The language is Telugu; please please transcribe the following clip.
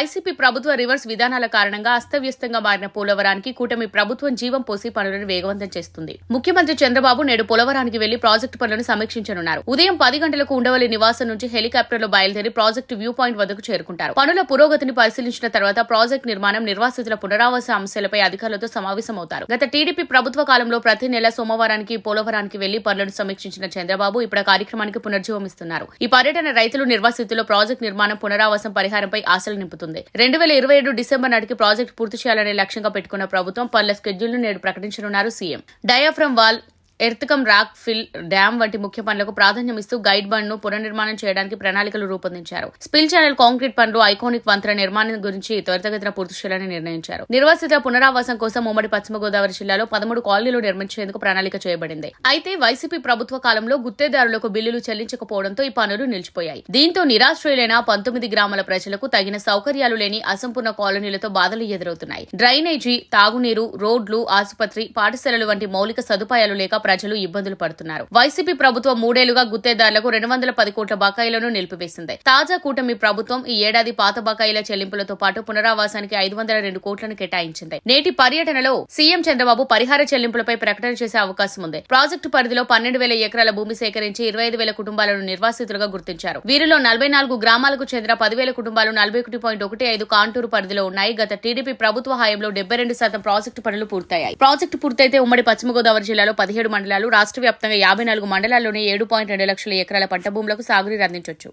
వైసీపీ ప్రభుత్వ రివర్స్ విధానాల కారణంగా అస్తవ్యస్తంగా మారిన పోలవరానికి కూటమి ప్రభుత్వం జీవం పోసి పనులను వేగవంతం చేస్తుంది. ముఖ్యమంత్రి చంద్రబాబు నేడు పోలవరానికి వెళ్లి ప్రాజెక్టు పనులను సమీక్షించనున్నారు. ఉదయం 10 గంటలకు ఉండవల్లి నివాసం నుంచి హెలికాప్టర్లో బయలుదేరి ప్రాజెక్టు వ్యూ పాయింట్ వద్దకు చేరుకుంటారు. పనుల పురోగతిని పరిశీలించిన తర్వాత ప్రాజెక్టు నిర్మాణం, నిర్వాసితుల పునరావాస అంశాలపై అధికారులతో సమావేశమవుతారు. గత టీడీపీ ప్రభుత్వ కాలంలో ప్రతి నెల సోమవారానికి పోలవరానికి వెళ్లి పనులను సమీక్షించిన చంద్రబాబు ఇప్పుడు కార్యక్రమానికి పునర్జీవమిస్తున్నారు. ఈ పర్యటన రైతులు, నిర్వాసితులు ప్రాజెక్టు నిర్మాణం, పునరావాసం, పరిహారంపై ఆశలు నింపుతుంది. 2027 డిసెంబర్ నాటికి ప్రాజెక్టు పూర్తి చేయాలనే లక్ష్యంగా పెట్టుకున్న ప్రభుత్వం పనుల స్కెడ్యూల్ను నేడు ప్రకటించనున్నారు CM. Diaphragm wall, earth cum rock fill dam వంటి ముఖ్య పనులకు ప్రాధాన్యమిస్తూ గైడ్ బండ్ ను పునర్నిర్మాణం చేయడానికి ప్రణాళికలు రూపొందించారు. స్పిల్ ఛానల్ కాంక్రీట్ పనులు, ఐకానిక్ వంతెన నిర్మాణం గురించి త్వరితగతిన పూర్తి చేయాలని నిర్ణయించారు. నిర్వాసితుల పునరావాసం కోసం ఉమ్మడి పశ్చిమ గోదావరి జిల్లాలో 13 కాలనీలు నిర్మించేందుకు ప్రణాళిక చేయబడింది. అయితే వైసీపీ ప్రభుత్వ కాలంలో గుత్తేదారులకు బిల్లులు చెల్లించకపోవడంతో ఈ పనులు నిలిచిపోయాయి. దీంతో నిరాశ్రయులైన 19 గ్రామాల ప్రజలకు తగిన సౌకర్యాలు లేని అసంపూర్ణ కాలనీలతో బాధలు ఎదురవుతున్నాయి. డ్రైనేజీ, తాగునీరు, రోడ్లు, ఆసుపత్రి, పాఠశాలలు వంటి మౌలిక సదుపాయాలు లేక ప్రజలు ఇబ్బందులు పడుతున్నారు. వైసీపీ ప్రభుత్వం 3 ఏళ్లుగా గుత్తేదారులకు 210 కోట్ల బకాయిలను నిలిపివేసింది. తాజా కూటమి ప్రభుత్వం ఈ ఏడాది పాత బకాయిల చెల్లింపులతో పాటు పునరావాసానికి 502 కోట్లను కేటాయించింది. నేటి పర్యటనలో సీఎం చంద్రబాబు పరిహార చెల్లింపులపై ప్రకటన చేసే అవకాశం ఉంది. ప్రాజెక్టు పరిధిలో 12,000 ఎకరాల భూమి సేకరించి 25,000 కుటుంబాలను నిర్వాసితులుగా గుర్తించారు. వీరిలో 44 గ్రామాలకు చెందిన 10,000 కుటుంబాలు 41.15 కాంటూరు పరిధిలో ఉన్నాయి. గత టీడీపీ ప్రభుత్వ హయాంలో 72% ప్రాజెక్టు పనులు పూర్తయ్యాయి. ప్రాజెక్టు పూర్తయితే ఉమ్మడి పశ్చిమ గోదావరి జిల్లాలో 17 మండలాలు, రాష్ట్ర వ్యాప్తంగా 54 మండలాల్లోని 7.2 లక్షల ఎకరాల పంట భూములకు సాగునీరు అందించొచ్చు.